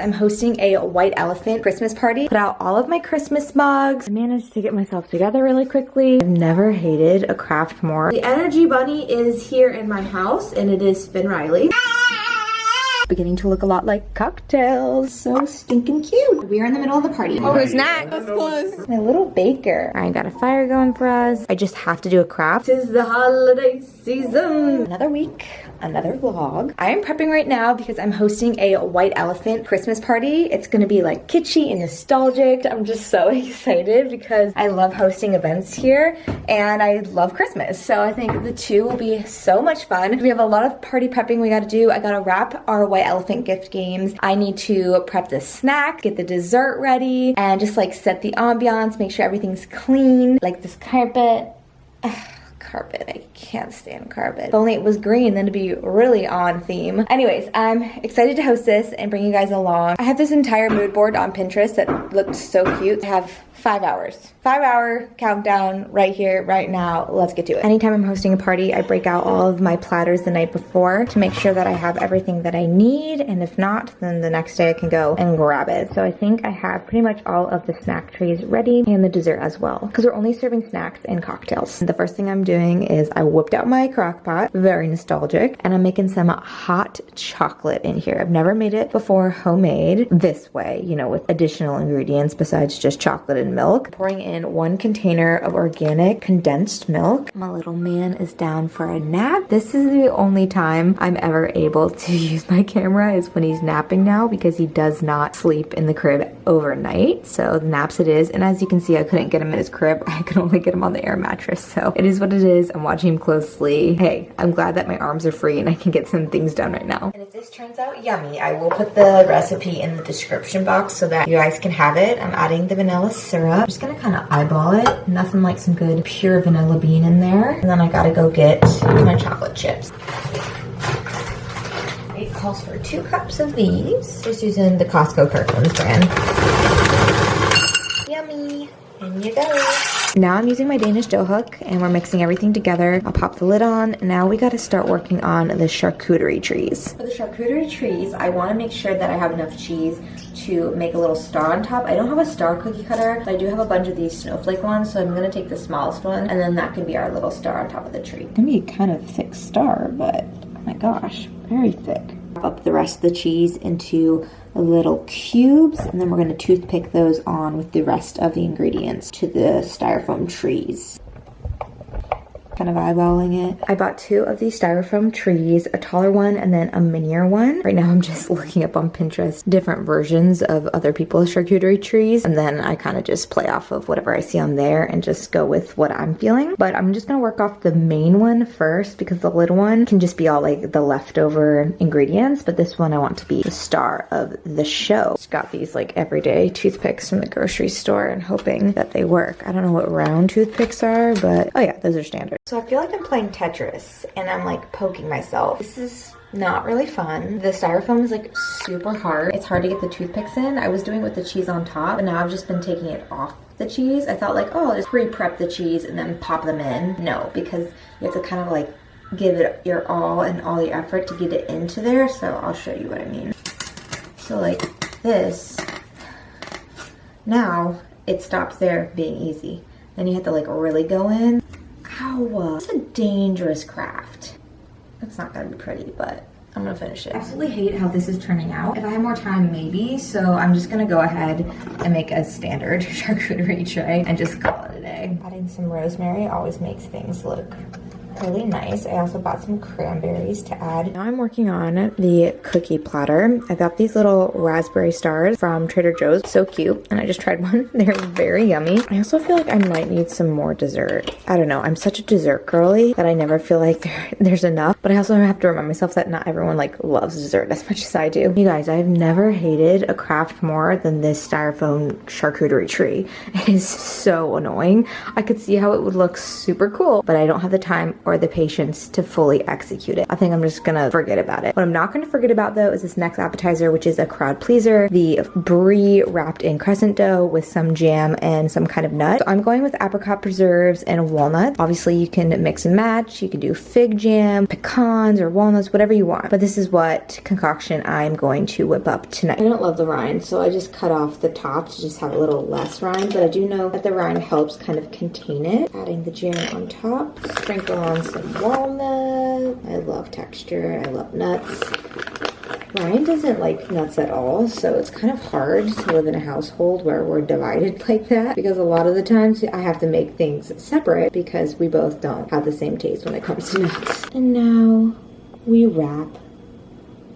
I'm hosting a white elephant Christmas party. Put out all of my Christmas mugs. I managed to get myself together really quickly. I've never hated a craft more. The energy bunny is here in my house, and it is Finn Riley. Beginning to look a lot like cocktails. So stinking cute. We're in the middle of the party. Oh, who's next? That's close. My little baker. I got a fire going for us. I just have to do a craft. Tis the holiday season. Another week, another vlog. I am prepping right now because I'm hosting a white elephant Christmas party. It's gonna be like kitschy and nostalgic. I'm just so excited because I love hosting events here and I love Christmas. So I think the two will be so much fun. We have a lot of party prepping we gotta do. I gotta wrap our white elephant gift games. I need to prep the snack, get the dessert ready, and just like set the ambiance, make sure everything's clean. Like this carpet. Carpet. I can't stand carpet. If only it was green, then it'd be really on theme. Anyways, I'm excited to host this and bring you guys along. I have this entire mood board on Pinterest that looks so cute. I have 5 hours. 5 hour countdown right here, right now. Let's get to it. Anytime I'm hosting a party, I break out all of my platters the night before to make sure that I have everything that I need. And if not, then the next day I can go and grab it. So I think I have pretty much all of the snack trays ready and the dessert as well. Because we're only serving snacks and cocktails. The first thing I'm doing is I whipped out my crock pot, very nostalgic, and I'm making some hot chocolate in here. I've never made it before homemade this way, you know, with additional ingredients besides just chocolate and milk. Pouring in 1 container of organic condensed milk. My little man is down for a nap. This is the only time I'm ever able to use my camera is when he's napping now because he does not sleep in the crib overnight. So naps it is. And as you can see, I couldn't get him in his crib. I could only get him on the air mattress. So it is what it is. I'm watching him closely. Hey, I'm glad that my arms are free and I can get some things done right now. And if this turns out yummy, I will put the recipe in the description box so that you guys can have it. I'm adding the vanilla syrup. I'm just gonna kind of eyeball it. Nothing like some good pure vanilla bean in there. And then I gotta go get my chocolate chips. It calls for 2 cups of these. Just using the Costco Kirkland's brand. Yummy. In you go. Now I'm using my Danish dough hook and we're mixing everything together. I'll pop the lid on. Now we got to start working on the charcuterie trees. For the charcuterie trees, I want to make sure that I have enough cheese to make a little star on top. I don't have a star cookie cutter, but I do have a bunch of these snowflake ones, so I'm going to take the smallest one and then that can be our little star on top of the tree. It's going to be kind of thick star, but oh my gosh, very thick. Wrap up the rest of the cheese into little cubes and then we're going to toothpick those on with the rest of the ingredients to the styrofoam trees. Kind of eyeballing it. I bought 2 of these styrofoam trees, a taller one and then a minier one. Right now I'm just looking up on Pinterest different versions of other people's charcuterie trees and then I kind of just play off of whatever I see on there and just go with what I'm feeling. But I'm just gonna work off the main one first because the little one can just be all like the leftover ingredients, but this one I want to be the star of the show. Just got these like everyday toothpicks from the grocery store and hoping that they work. I don't know what round toothpicks are, but oh yeah, those are standard. So I feel like I'm playing Tetris and I'm like poking myself. This is not really fun. The styrofoam is like super hard. It's hard to get the toothpicks in. I was doing it with the cheese on top, but now I've just been taking it off the cheese. I thought like, oh, I'll just pre-prep the cheese and then pop them in. No, because you have to kind of like give it your all and all your effort to get it into there. So I'll show you what I mean. So like this, now it stops there being easy. Then you have to like really go in. Ow, it's a dangerous craft. It's not gonna be pretty, but I'm gonna finish it. I absolutely hate how this is turning out. If I had more time, maybe. So I'm just gonna go ahead and make a standard charcuterie tray and just call it a day. Adding some rosemary always makes things look really nice. I also bought some cranberries to add. Now I'm working on the cookie platter. I got these little raspberry stars from Trader Joe's. So cute. And I just tried one. They're very yummy. I also feel like I might need some more dessert. I don't know. I'm such a dessert girly that I never feel like there's enough. But I also have to remind myself that not everyone like loves dessert as much as I do. You guys, I've never hated a craft more than this styrofoam charcuterie tree. It is so annoying. I could see how it would look super cool, but I don't have the time or the patience to fully execute it. I think I'm just gonna forget about it. What I'm not gonna forget about though is this next appetizer, which is a crowd pleaser, the brie wrapped in crescent dough with some jam and some kind of nut. So I'm going with apricot preserves and walnuts. Obviously you can mix and match. You can do fig jam, pecans, or walnuts, whatever you want. But this is what concoction I'm going to whip up tonight. I don't love the rind, so I just cut off the top to just have a little less rind, but I do know that the rind helps kind of contain it. Adding the jam on top, sprinkle on some walnut. I love texture, I love nuts. Ryan doesn't like nuts at all, so it's kind of hard to live in a household where we're divided like that, because a lot of the times I have to make things separate because we both don't have the same taste when it comes to nuts. And now we wrap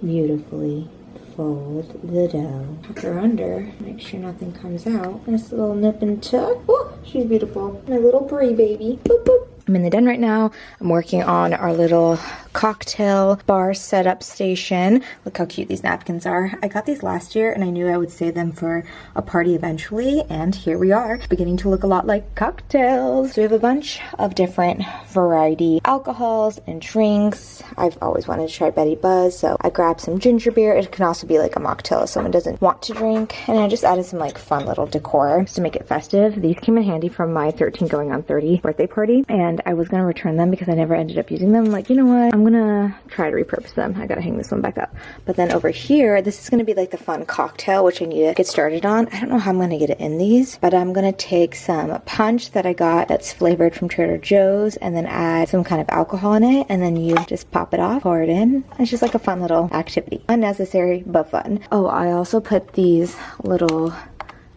beautifully. Fold the dough, tuck her under, make sure nothing comes out. Nice little nip and tuck. Oh, she's beautiful. My little brie baby. Boop, boop. I'm in the den right now. I'm working on our little cocktail bar setup station. Look how cute these napkins are. I got these last year and I knew I would save them for a party eventually, and here we are, beginning to look a lot like cocktails. So we have a bunch of different variety alcohols and drinks. I've always wanted to try Betty Buzz, so I grabbed some ginger beer. It can also be like a mocktail if someone doesn't want to drink, and I just added some like fun little decor just to make it festive. These came in handy from my 13 going on 30 birthday party, and I was gonna return them because I never ended up using them. I'm like, you know what, I'm gonna try to repurpose them. I gotta hang this one back up. But then over here, this is gonna be like the fun cocktail, which I need to get started on. I don't know how I'm gonna get it in these, but I'm gonna take some punch that I got that's flavored from Trader Joe's and then add some kind of alcohol in it, and then you just pop it off, pour it in. It's just like a fun little activity. Unnecessary, but fun. Oh, I also put these little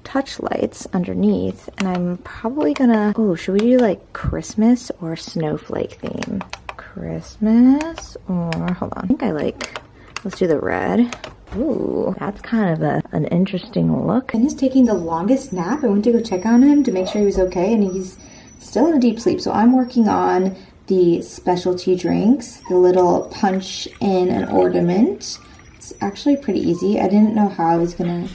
touch lights underneath, and I'm probably gonna, oh, should we do like Christmas or snowflake theme? Christmas, or hold on, I think I like, let's do the red. Ooh, that's kind of an interesting look. And he's taking the longest nap. I went to go check on him to make sure he was okay, and he's still in a deep sleep. So I'm working on the specialty drinks, the little punch in an ornament. It's actually pretty easy. I didn't know how I was gonna.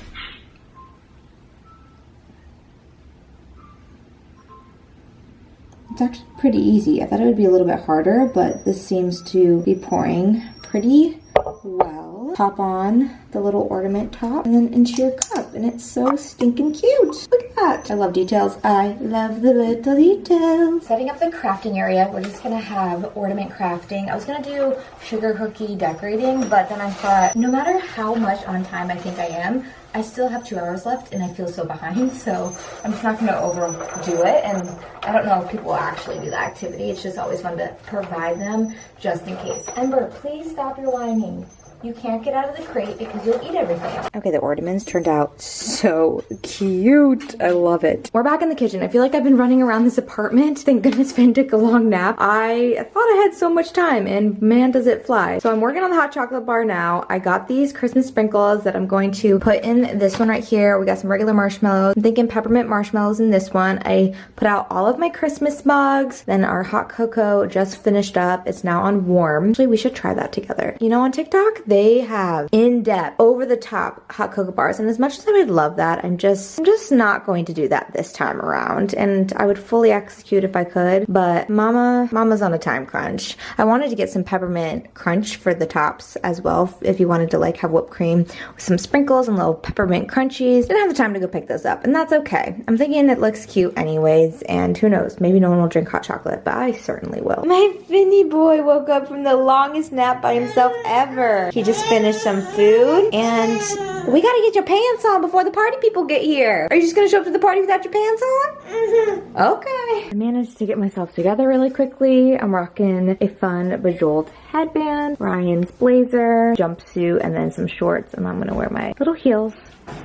It's actually pretty easy. I thought it would be a little bit harder, but this seems to be pouring pretty well. Pop on the little ornament top and then into your cup, and it's so stinking cute. Look at that. I love details. I love the little details. Setting up the crafting area, we're just gonna have ornament crafting. I was gonna do sugar cookie decorating, but then I thought, no matter how much on time I think I am, I still have 2 hours left and I feel so behind, so I'm just not going to overdo it. And I don't know if people will actually do the activity. It's just always fun to provide them just in case. Ember, please stop your whining. You can't get out of the crate because you'll eat everything. Okay, the ornaments turned out so cute. I love it. We're back in the kitchen. I feel like I've been running around this apartment. Thank goodness Finn took a long nap. I thought I had so much time, and man, does it fly. So I'm working on the hot chocolate bar now. I got these Christmas sprinkles that I'm going to put in this one right here. We got some regular marshmallows. I'm thinking peppermint marshmallows in this one. I put out all of my Christmas mugs. Then our hot cocoa just finished up. It's now on warm. Actually, we should try that together. You know, on TikTok, they have in-depth, over-the-top hot cocoa bars, and as much as I would love that, I'm just not going to do that this time around. And I would fully execute if I could, but Mama's on a time crunch. I wanted to get some peppermint crunch for the tops as well, if you wanted to like have whipped cream with some sprinkles and little peppermint crunchies. Didn't have the time to go pick those up, and that's okay. I'm thinking it looks cute anyways, and who knows, maybe no one will drink hot chocolate, but I certainly will. My Finny boy woke up from the longest nap by himself ever. He just finished some food, and we gotta get your pants on before the party people get here. Are you just gonna show up to the party without your pants on? Mm-hmm. Okay. I managed to get myself together really quickly. I'm rocking a fun bejeweled headband, Ryan's blazer, jumpsuit, and then some shorts, and I'm gonna wear my little heels.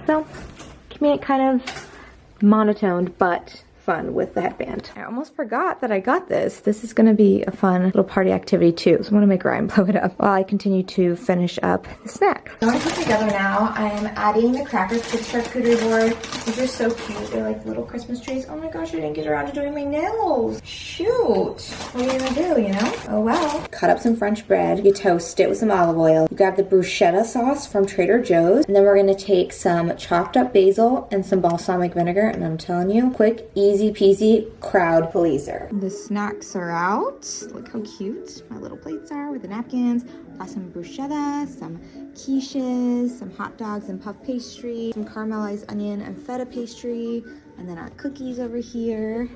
So, keeping it kind of monotoned, but fun with the headband. I almost forgot that I got this. This is gonna be a fun little party activity too, so I'm gonna make Ryan blow it up while I continue to finish up the snacks. So I put together now, I'm adding the crackers to the charcuterie board. These are so cute. They're like little Christmas trees. Oh my gosh, I didn't get around to doing my nails. Shoot. What are you gonna do, you know? Oh well. Cut up some French bread. You toast it with some olive oil. You grab the bruschetta sauce from Trader Joe's, and then we're gonna take some chopped up basil and some balsamic vinegar, and I'm telling you, quick, easy, easy peasy crowd pleaser. The snacks are out. Look how cute my little plates are with the napkins. Got some bruschetta, some quiches, some hot dogs and puff pastry, some caramelized onion and feta pastry, and then our cookies over here.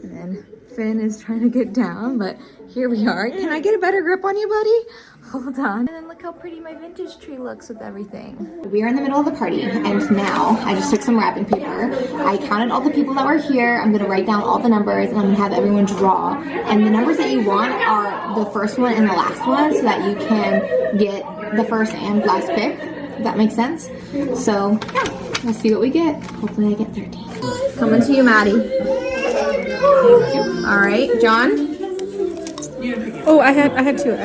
And then Finn is trying to get down, but here we are. Can I get a better grip on you, buddy? Hold on. And then look how pretty my vintage tree looks with everything. We are in the middle of the party, and now I just took some wrapping paper. I counted all the people that were here. I'm gonna write down all the numbers, and I'm gonna have everyone draw. And the numbers that you want are the first one and the last one, so that you can get the first and last pick. If that makes sense. So yeah, let's see what we get. Hopefully I get 13. Coming to you, Maddie. All right, John. Oh, I had two.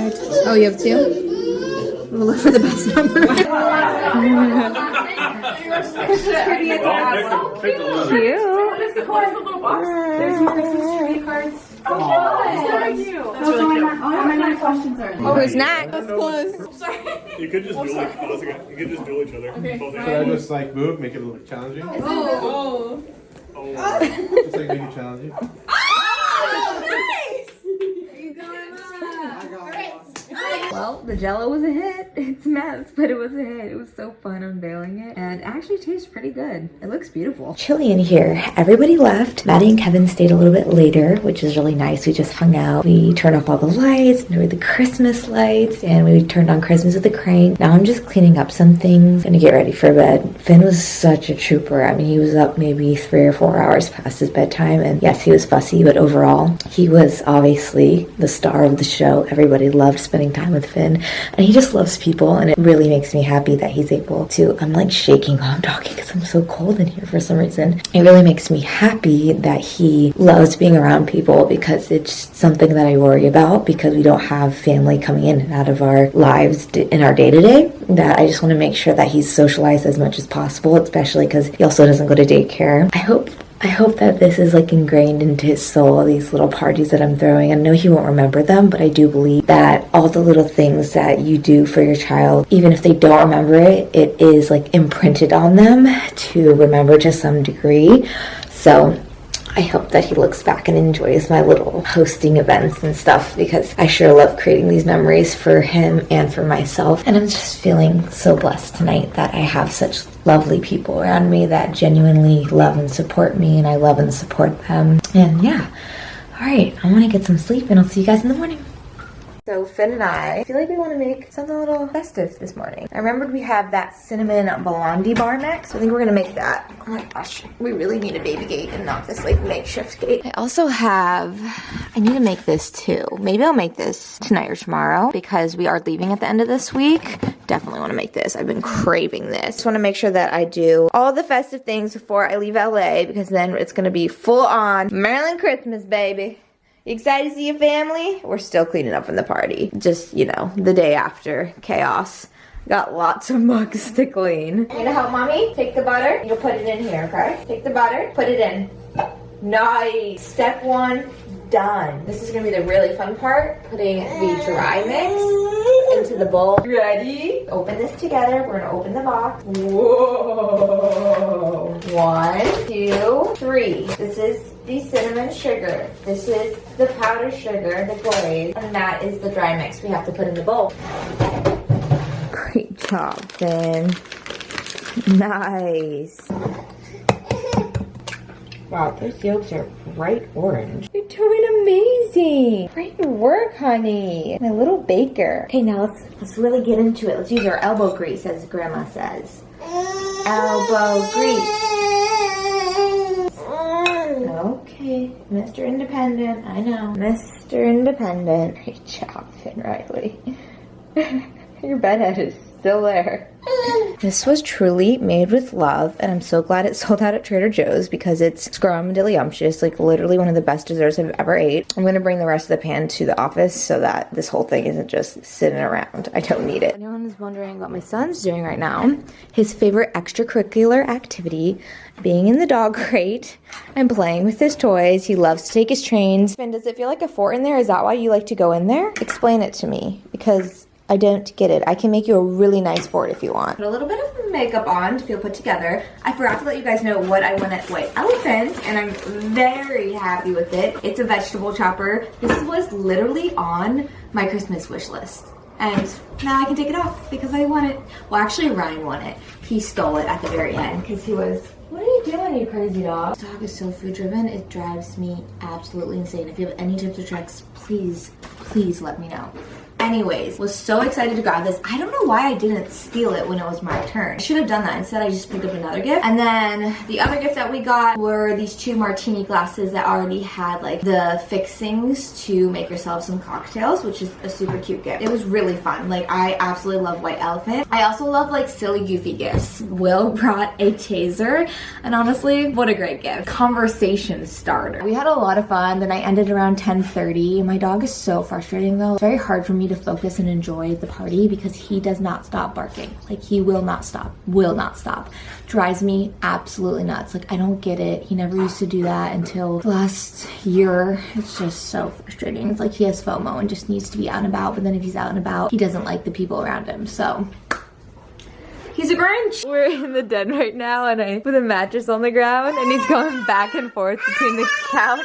Oh, you have two? We'll look for the best number. Oh, who's next? That's close. Sorry. You could just duel each other. You could just duel each other. Okay. Should I just like move, make it a little challenging? Oh. Just like make it challenging. Well, the Jell-O was a hit. It's a mess, but it was a hit. It was so fun unveiling it, and it actually tastes pretty good. It looks beautiful. Chilly in here. Everybody left. Maddie and Kevin stayed a little bit later, which is really nice. We just hung out. We turned off all the lights, enjoyed the Christmas lights, and we turned on Christmas with the crank. Now I'm just cleaning up some things. Gonna get ready for bed. Finn was such a trooper. I mean, he was up maybe 3 or 4 hours past his bedtime, and yes, he was fussy, but overall, he was obviously the star of the show. Everybody loved spending time with Finn, and he just loves people, and it really makes me happy that he's able to, I'm like shaking while I'm talking because I'm so cold in here for some reason. It really makes me happy that he loves being around people, because it's something that I worry about, because we don't have family coming in and out of our lives in our day-to-day, that I just want to make sure that he's socialized as much as possible, especially because he also doesn't go to daycare. I hope that this is like ingrained into his soul, these little parties that I'm throwing. I know he won't remember them, but I do believe that all the little things that you do for your child, even if they don't remember it, it is like imprinted on them to remember to some degree. So I hope that he looks back and enjoys my little hosting events and stuff, because I sure love creating these memories for him and for myself. And I'm just feeling so blessed tonight that I have such lovely people around me that genuinely love and support me, and I love and support them. And yeah, all right, I want to get some sleep, and I'll see you guys in the morning. So Finn and I feel like we want to make something a little festive this morning. I remembered we have that cinnamon blondie bar mix. So I think we're gonna make that. Oh my gosh, we really need a baby gate and not this like makeshift gate. I also have, I need to make this too. Maybe I'll make this tonight or tomorrow, because we are leaving at the end of this week. Definitely want to make this. I've been craving this. Just want to make sure that I do all the festive things before I leave LA, because then it's gonna be full on Maryland Christmas, baby. You excited to see your family? We're still cleaning up from the party. Just, you know, the day after chaos. Got lots of mugs to clean. You gonna help mommy? Take the butter. You'll put it in here, okay? Take the butter, put it in. Nice. Step 1, done. This is gonna be the really fun part, putting the dry mix into the bowl. Ready? Open this together. We're gonna open the box. Whoa. 1, 2, 3. This is the cinnamon sugar. This is the powdered sugar, the glaze, and that is the dry mix we have to put in the bowl. Great job, Finn. Nice. Wow, those yolks are bright orange. You're doing amazing. Great work, honey. My little baker. Okay, now let's really get into it. Let's use our elbow grease, as Grandma says. Elbow grease. Okay, Mr. Independent, I know. Mr. Independent. Great job, Finn Riley. Your bedhead is still there. This was truly made with love, and I'm so glad it sold out at Trader Joe's, because it's scrumdiddlyumptious, like literally one of the best desserts I've ever ate. I'm gonna bring the rest of the pan to the office so that this whole thing isn't just sitting around. I don't need it. If anyone is wondering what my son's doing right now, his favorite extracurricular activity being in the dog crate and playing with his toys. He loves to take his trains. Finn, does it feel like a fort in there? Is that why you like to go in there? Explain it to me, because I don't get it. I can make you a really nice fort if you want. Put a little bit of makeup on to feel put together. I forgot to let you guys know what I went at White Elephant, and I'm very happy with it. It's a vegetable chopper. This was literally on my Christmas wish list. And now I can take it off because I want it. Well, actually Ryan won it. He stole it at the very end because he was, what are you doing, you crazy dog? This dog is so food driven, it drives me absolutely insane. If you have any tips or tricks, please let me know. Anyways, was so excited to grab this. I don't know why I didn't steal it when it was my turn. I should have done that. Instead, I just picked up another gift. And then the other gift that we got were these 2 martini glasses that already had like the fixings to make yourself some cocktails, which is a super cute gift. It was really fun. Like, I absolutely love White Elephant. I also love like silly, goofy gifts. Will brought a taser, and honestly, what a great gift. Conversation starter. We had a lot of fun. Then I ended around 10:30. My dog is so frustrating though. It's very hard for me to focus and enjoy the party because he does not stop barking. Like, he will not stop. Drives me absolutely nuts. Like, I don't get it. He never used to do that until last year. It's just so frustrating. It's like he has FOMO and just needs to be out and about, but then if he's out and about, he doesn't like the people around him. So he's a Grinch. We're in the den right now, and I put a mattress on the ground, and he's going back and forth between the couch.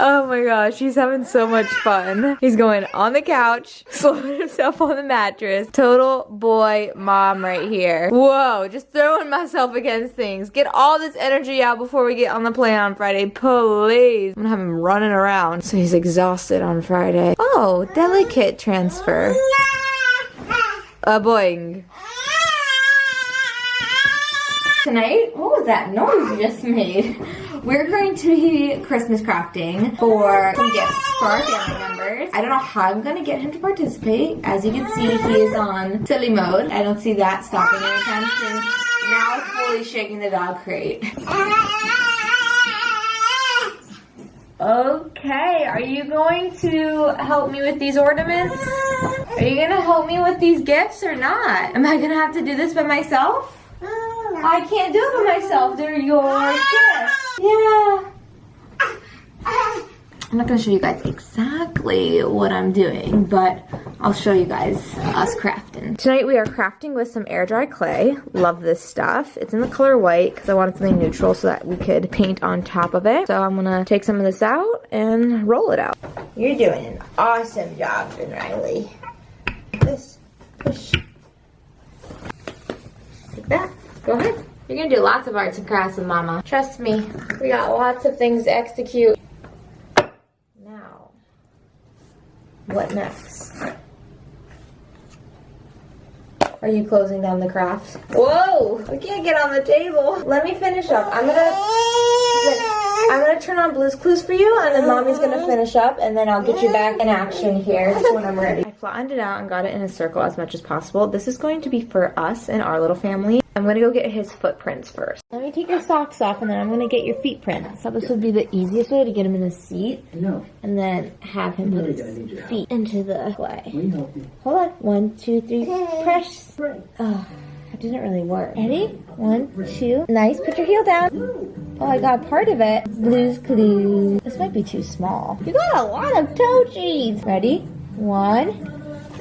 Oh my gosh, he's having so much fun. He's going on the couch, slapping himself on the mattress. Total boy mom right here. Whoa, just throwing myself against things. Get all this energy out before we get on the plane on Friday, please. I'm gonna have him running around. So he's exhausted on Friday. Oh, delicate transfer. A boing. Tonight, what was that noise you just made? We're going to be Christmas crafting for some gifts for our family members. I don't know how I'm going to get him to participate. As you can see, he is on silly mode. I don't see that stopping anytime soon. Now fully shaking the dog crate. Okay, are you going to help me with these ornaments? Are you going to help me with these gifts or not? Am I going to have to do this by myself? I can't do it by myself. They're your gifts. Yeah. I'm not going to show you guys exactly what I'm doing, but I'll show you guys us crafting. Tonight we are crafting with some air dry clay. Love this stuff. It's in the color white because I wanted something neutral so that we could paint on top of it. So I'm going to take some of this out and roll it out. You're doing an awesome job, Finn Riley. This, push. Like that. Go ahead. You're gonna do lots of arts and crafts with Mama. Trust me. We got lots of things to execute. Now, what next? Are you closing down the craft? Whoa! We can't get on the table. Let me finish up. I'm gonna turn on Blue's Clues for you, and then Mommy's gonna finish up, and then I'll get you back in action here when I'm ready. I flattened it out and got it in a circle as much as possible. This is going to be for us and our little family. I'm gonna go get his footprints first. Let me take your socks off, and then I'm gonna get your feet prints. So this would be the easiest way to get him in a seat, and then have him put his feet into the clay. Hold on. 1, 2, 3. Press. Oh, that didn't really work. Ready? 1, 2. Nice. Put your heel down. Oh, I got part of it. Blue's Clues. This might be too small. You got a lot of toe cheese. Ready? 1,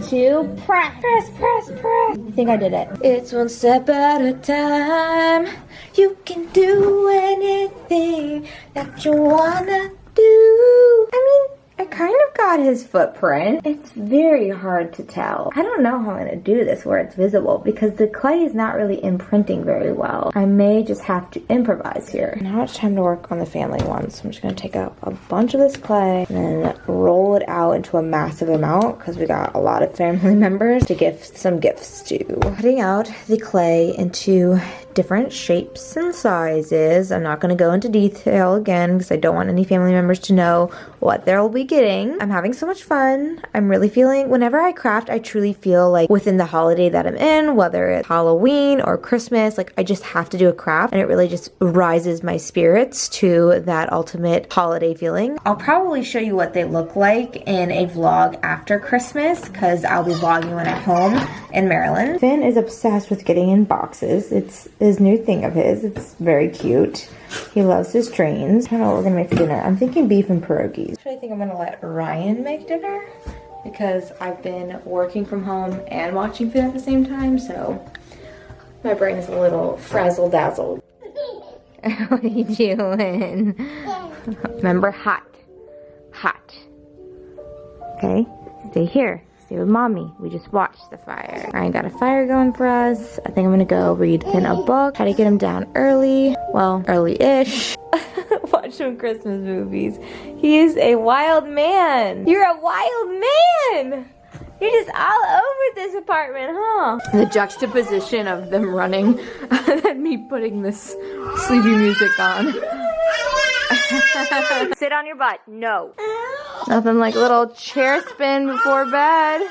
2. Press. Press, press, press. I think I did it. It's one step at a time. You can do anything that you wanna do. I mean, I kind of got his footprint. It's very hard to tell. I don't know how I'm gonna do this where it's visible because the clay is not really imprinting very well. I may just have to improvise here. Now it's time to work on the family one. So I'm just gonna take out a bunch of this clay and then roll it out into a massive amount because we got a lot of family members to give some gifts to. Putting out the clay into different shapes and sizes. I'm not going to go into detail again because I don't want any family members to know what they'll be getting. I'm having so much fun. I'm really feeling, whenever I craft, I truly feel like within the holiday that I'm in, whether it's Halloween or Christmas, like I just have to do a craft and it really just rises my spirits to that ultimate holiday feeling. I'll probably show you what they look like in a vlog after Christmas because I'll be vlogging when I'm home in Maryland. Finn is obsessed with getting in boxes. It's his new thing of his. It's very cute. He loves his trains. I don't know what we're gonna make for dinner. I'm thinking beef and pierogies. Actually, I think I'm gonna let Ryan make dinner because I've been working from home and watching food at the same time, so my brain is a little frazzle-dazzled. What are you doing? Remember, hot. Hot. Okay, stay here. Stay with mommy. We just watched the fire. Ryan got a fire going for us. I think I'm gonna go read Finn a book. Try to get him down early. Well, early-ish. Watch some Christmas movies. He is a wild man. You're a wild man. You're just all over this apartment, huh? The juxtaposition of them running and me putting this sleepy music on. Sit on your butt. No. Nothing like a little chair spin before bed.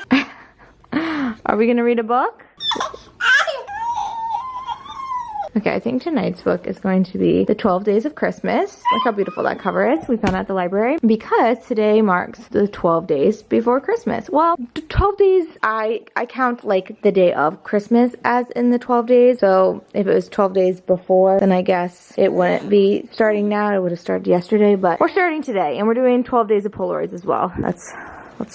Are we gonna read a book? Okay, I think tonight's book is going to be The 12 Days of Christmas. Look how beautiful that cover is. We found it at the library. Because today marks the 12 days before Christmas. Well, the 12 days, I count like the day of Christmas as in the 12 days. So if it was 12 days before, then I guess it wouldn't be starting now. It would have started yesterday. But we're starting today. And we're doing 12 days of Polaroids as well. Let's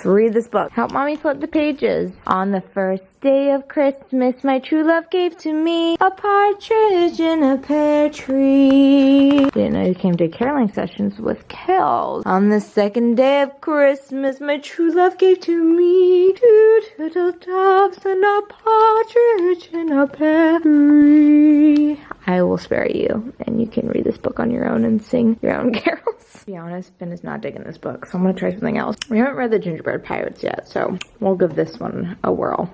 read this book. Help mommy flip the pages. On the first day of Christmas, my true love gave to me a partridge in a pear tree. Didn't know you came to caroling sessions with Kels. On the second day of Christmas, my true love gave to me 2 turtle doves and a partridge in a pear tree. I will spare you, and you can read this book on your own and sing your own carols. To be honest, Finn is not digging this book, so I'm gonna try something else. We haven't read the Gingerbread Pirates yet, so we'll give this one a whirl.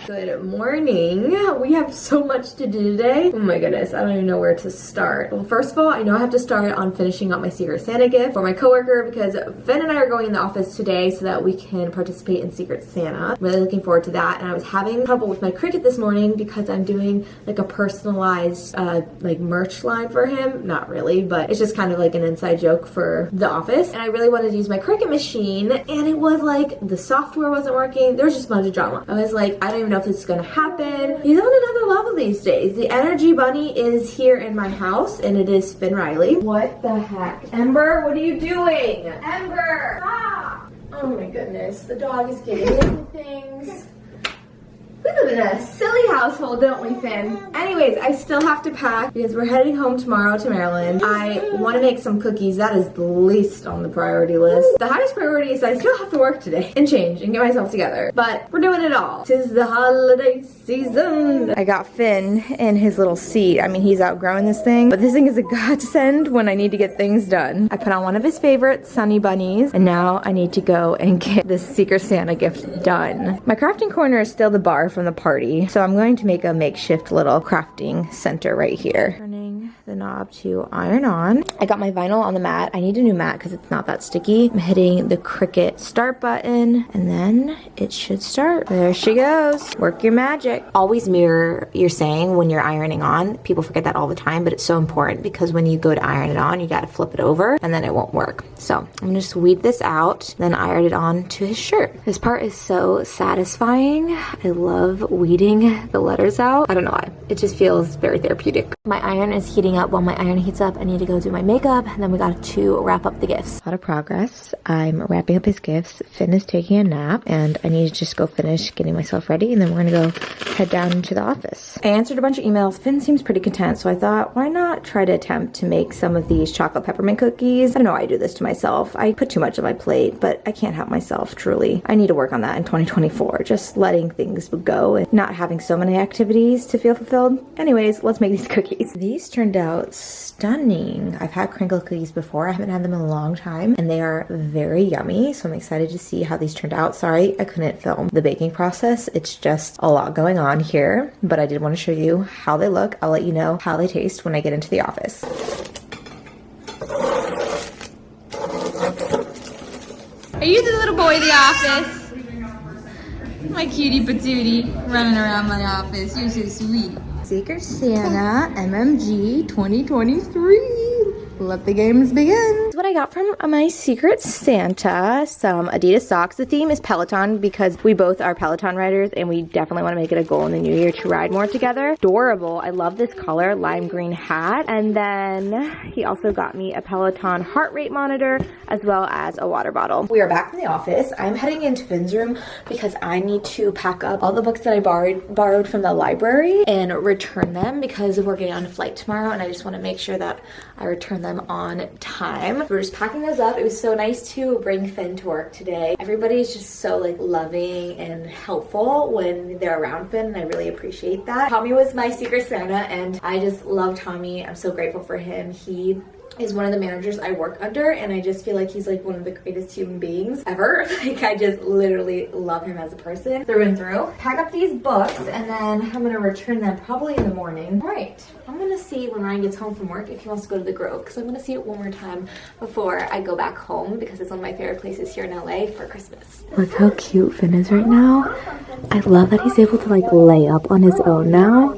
Good morning. We have so much to do today. Oh my goodness, I don't even know where to start. Well, first of all, I know I have to start on finishing up my Secret Santa gift for my coworker because Finn and I are going in the office today so that we can participate in Secret Santa. I'm really looking forward to that. And I was having trouble with my Cricut this morning because I'm doing like a personalized like merch line for him. Not really, but it's just kind of like an inside joke for the office. And I really wanted to use my Cricut machine, and it was like the software wasn't working. There was just a bunch of drama. I was like, I don't even know if this is gonna happen. He's on another level these days. The energy bunny is here in my house, and it is Finn Riley. What the heck? Ember, what are you doing? Ember, stop! Oh my goodness, the dog is getting into things. We live in a silly household, don't we, Finn? Anyways, I still have to pack because we're heading home tomorrow to Maryland. I want to make some cookies. That is the least on the priority list. The highest priority is I still have to work today and change and get myself together. But we're doing it all. 'Tis the holiday season. I got Finn in his little seat. I mean, he's outgrowing this thing, but this thing is a godsend when I need to get things done. I put on one of his favorite Sunny Bunnies, and now I need to go and get this Secret Santa gift done. My crafting corner is still the bar from the party, so I'm going to make a makeshift little crafting center right here. Turning the knob to iron on. I got my vinyl on the mat. I need a new mat because it's not that sticky. I'm hitting the Cricut start button, and then it should start. There she goes. Work your magic. Always mirror your saying when you're ironing on. People forget that all the time, but it's so important because when you go to iron it on, you got to flip it over and then it won't work. So I'm gonna just weed this out, then iron it on to his shirt. This part is so satisfying. I love weeding the letters out. I don't know why. It just feels very therapeutic. My iron is heating up. While my iron heats up, I need to go do my makeup, and then we got to wrap up the gifts. A lot of progress. I'm wrapping up his gifts. Finn is taking a nap, and I need to just go finish getting myself ready, and then we're gonna go head down into the office. I answered a bunch of emails. Finn seems pretty content, so I thought, why not try to attempt to make some of these chocolate peppermint cookies? I don't know why I do this to myself. I put too much on my plate, but I can't help myself, truly. I need to work on that in 2024. Just letting things go and not having so many activities to feel fulfilled. Anyways, let's make these cookies. These turned out stunning. I've had crinkle cookies before. I haven't had them in a long time, and they are very yummy, so I'm excited to see how these turned out. Sorry, I couldn't film the baking process. It's just a lot going on here, but I did want to show you how they look. I'll let you know how they taste when I get into the office. Are you the little boy in the office? My cutie patootie running around my office. You're so sweet. Secret Santa MMG 2023. Let the games begin. what I got from my Secret Santa. Some Adidas socks. The theme is Peloton because we both are Peloton riders and we definitely want to make it a goal in the new year to ride more together. Adorable. I love this color, lime green hat. And then he also got me a Peloton heart rate monitor as well as a water bottle. We are back from the office. I'm heading into Finn's room because I need to pack up all the books that I borrowed from the library and return them because we're getting on a flight tomorrow and I just want to make sure that I return them on time. We're just packing those up. It was so nice to bring Finn to work today. Everybody's just so like loving and helpful when they're around Finn and I really appreciate that. Tommy was my Secret Santa and I just love Tommy. I'm so grateful for him. He is one of the managers I work under and I just feel like he's like one of the greatest human beings ever. Like I just literally love him as a person through and through. Pack up these books and then I'm gonna return them probably in the morning. All right, I'm gonna see when Ryan gets home from work if he wants to go to the Grove because I'm gonna see it one more time before I go back home because it's one of my favorite places here in LA for Christmas. Look how cute Finn is right now. I love that he's able to like lay up on his own now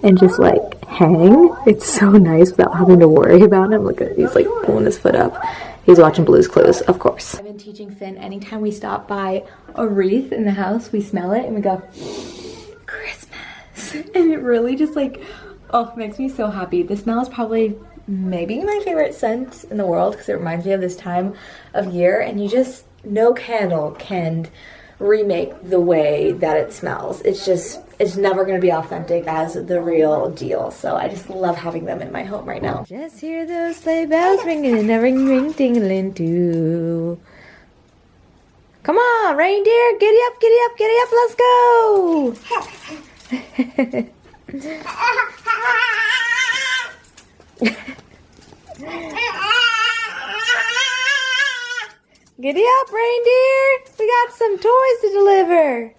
and just like hang. It's so nice without having to worry about him. Look at, he's like pulling his foot up. He's watching Blue's Clues, of course. I've been teaching Finn anytime we stop by a wreath in the house, we smell it and we go, Christmas. And it really just like, oh, makes me so happy. The smell is probably maybe my favorite scent in the world because it reminds me of this time of year and you just, no candle can remake the way that it smells. It's never going to be authentic as the real deal. So I just love having them in my home right now. Just hear those sleigh bells ringing and a ring ring tingling too. Come on, reindeer, giddy up, let's go. Giddy up, reindeer. We got some toys to deliver.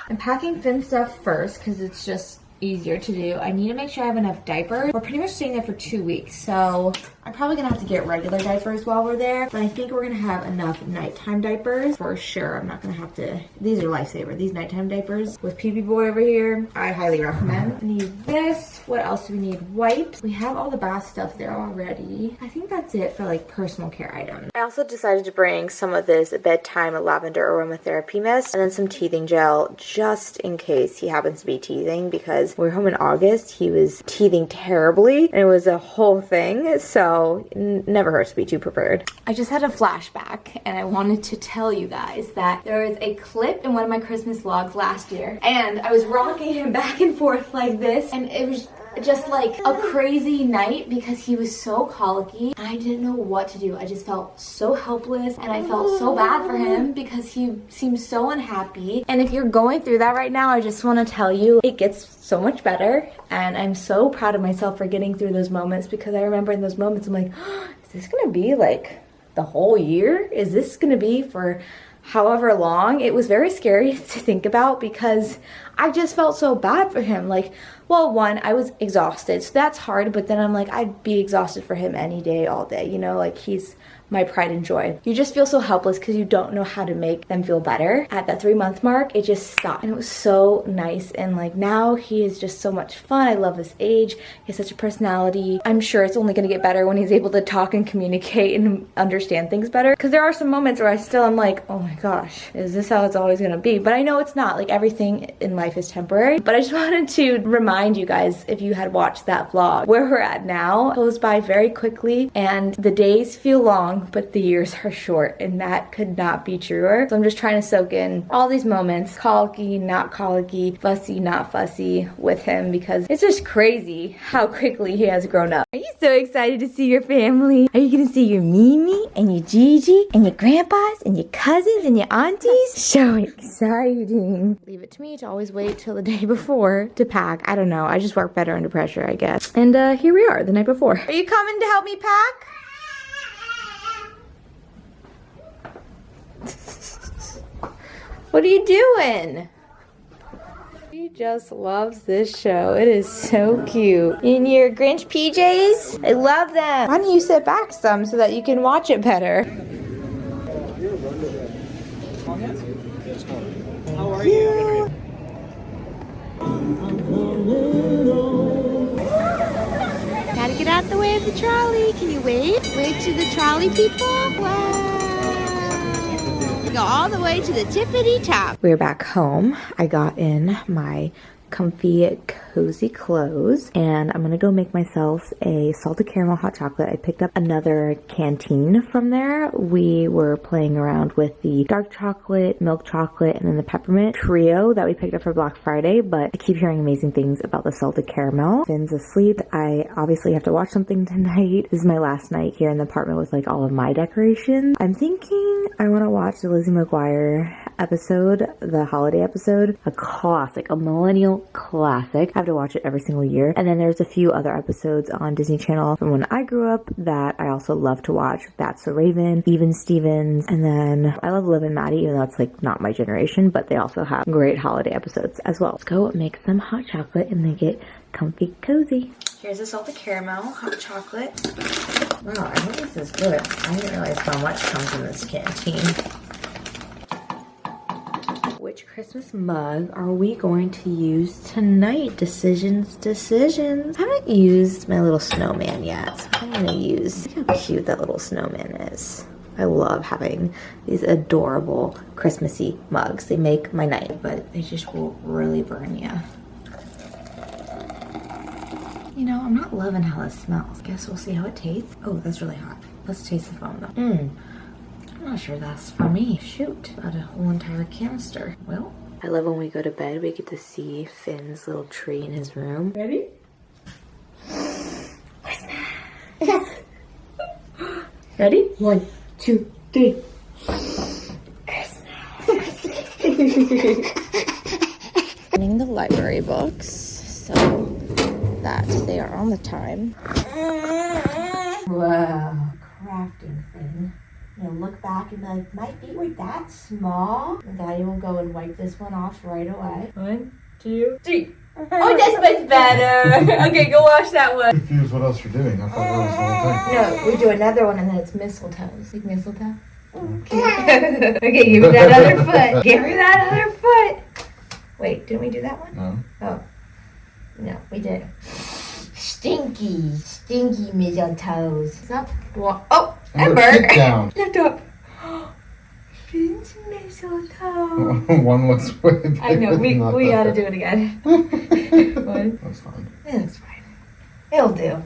I'm packing Finn stuff first because it's just easier to do. I need to make sure I have enough diapers. We're pretty much staying there for 2 weeks, so I'm probably gonna have to get regular diapers while we're there, but I think we're gonna have enough nighttime diapers for sure. I'm not gonna have to, these are lifesaver. These nighttime diapers with Pee Pee Boy over here, I highly recommend. I need this. What else do we need? Wipes. We have all the bath stuff there already. I think that's it for like personal care items. I also decided to bring some of this bedtime lavender aromatherapy mist and then some teething gel just in case he happens to be teething because we were home in August. He was teething terribly and it was a whole thing, so it never hurts to be too prepared. I just had a flashback and I wanted to tell you guys that there was a clip in one of my Christmas vlogs last year and I was rocking him back and forth like this and it was just like a crazy night because he was so colicky. I didn't know what to do. I just felt so helpless and I felt so bad for him because he seemed so unhappy. And if you're going through that right now, I just want to tell you it gets so much better and I'm so proud of myself for getting through those moments because I remember in those moments I'm like, oh, is this gonna be like the whole year? Is this gonna be for however long? It was very scary to think about because I just felt so bad for him. Like, well, one, I was exhausted, so that's hard, but then I'm like, I'd be exhausted for him any day, all day, you know, like he's my pride and joy. You just feel so helpless because you don't know how to make them feel better. At that 3-month mark, it just stopped and it was so nice. And like now he is just so much fun. I love this age. He has such a personality. I'm sure it's only gonna get better when he's able to talk and communicate and understand things better. Because there are some moments where I still am like, oh my gosh, is this how it's always gonna be? But I know it's not. Like everything in life is temporary. But I just wanted to remind you guys, if you had watched that vlog, where we're at now goes by very quickly and the days feel long, but the years are short, and that could not be truer. So I'm just trying to soak in all these moments, colicky, not colicky, fussy, not fussy with him because it's just crazy how quickly he has grown up. Are you so excited to see your family? Are you gonna see your Mimi and your Gigi and your grandpas and your cousins and your aunties? So exciting. Leave it to me to always wait till the day before to pack. I don't know, I just work better under pressure, I guess. And here we are the night before. Are you coming to help me pack? What are you doing? He just loves this show. It is so cute. In your Grinch PJs? I love them. Why don't you sit back some so that you can watch it better? How are you? Get out the way of the trolley. Can you wave? Wave to the trolley people. Wow. We go all the way to the tippity top. We're back home. I got in my comfy, cozy clothes, and I'm gonna go make myself a salted caramel hot chocolate. I picked up another canteen from there. We were playing around with the dark chocolate, milk chocolate, and then the peppermint trio that we picked up for Black Friday, but I keep hearing amazing things about the salted caramel. Finn's asleep. I obviously have to watch something tonight. This is my last night here in the apartment with like all of my decorations. I'm thinking I want to watch the Lizzie McGuire episode, the holiday episode, a classic, a millennial classic. I have to watch it every single year. And then there's a few other episodes on Disney Channel from when I grew up that I also love to watch. That's So Raven, Even Stevens, and then I love Liv and Maddie, even though it's like not my generation, but they also have great holiday episodes as well. Let's go make some hot chocolate and make it comfy cozy. Here's the salted caramel hot chocolate. Wow, I think this is good. I didn't realize how much comes in this canteen. Which Christmas mug are we going to use tonight? Decisions. I haven't used my little snowman yet, so I'm gonna use, look how cute that little snowman is. I love having these adorable Christmassy mugs. They make my night, but they just will really burn you. You know, I'm not loving how this smells. Guess we'll see how it tastes. Oh, that's really hot. Let's taste the foam though. I'm not sure that's for me. Shoot, about a whole entire canister. Well, I love when we go to bed, we get to see Finn's little tree in his room. Ready? Christmas. Ready? 1, 2, 3. Christmas. Getting the library books so that they are on the time. Wow, crafting Finn. You'll look back and be like, my feet were that small. And Daddy will go and wipe this one off right away. 1, 2, 3. Oh, that's much better. Okay, go wash that one. I'm confused what else you're doing. I thought that was the whole thing. No, we do another one and then it's mistletoes. Like mistletoe? Okay. Okay, give me that other foot. Give me that other foot. Wait, didn't we do that one? No. Oh. No, we did. Stinky mistletoes. Up. Oh, Ember. Sit down. Lift up. Finn's mistletoe. One looks way bigger. I know, we gotta do it again. One. That's fine. Yeah, that's fine. It'll do.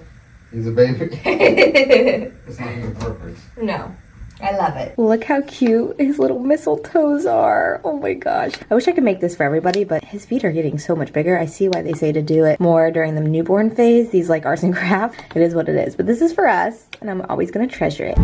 He's a baby. It's not inappropriate. No. I love it. Look how cute his little mistletoes are. Oh my gosh. I wish I could make this for everybody, but his feet are getting so much bigger. I see why they say to do it more during the newborn phase. These like arts and crafts. It is what it is. But this is for us, and I'm always gonna treasure it.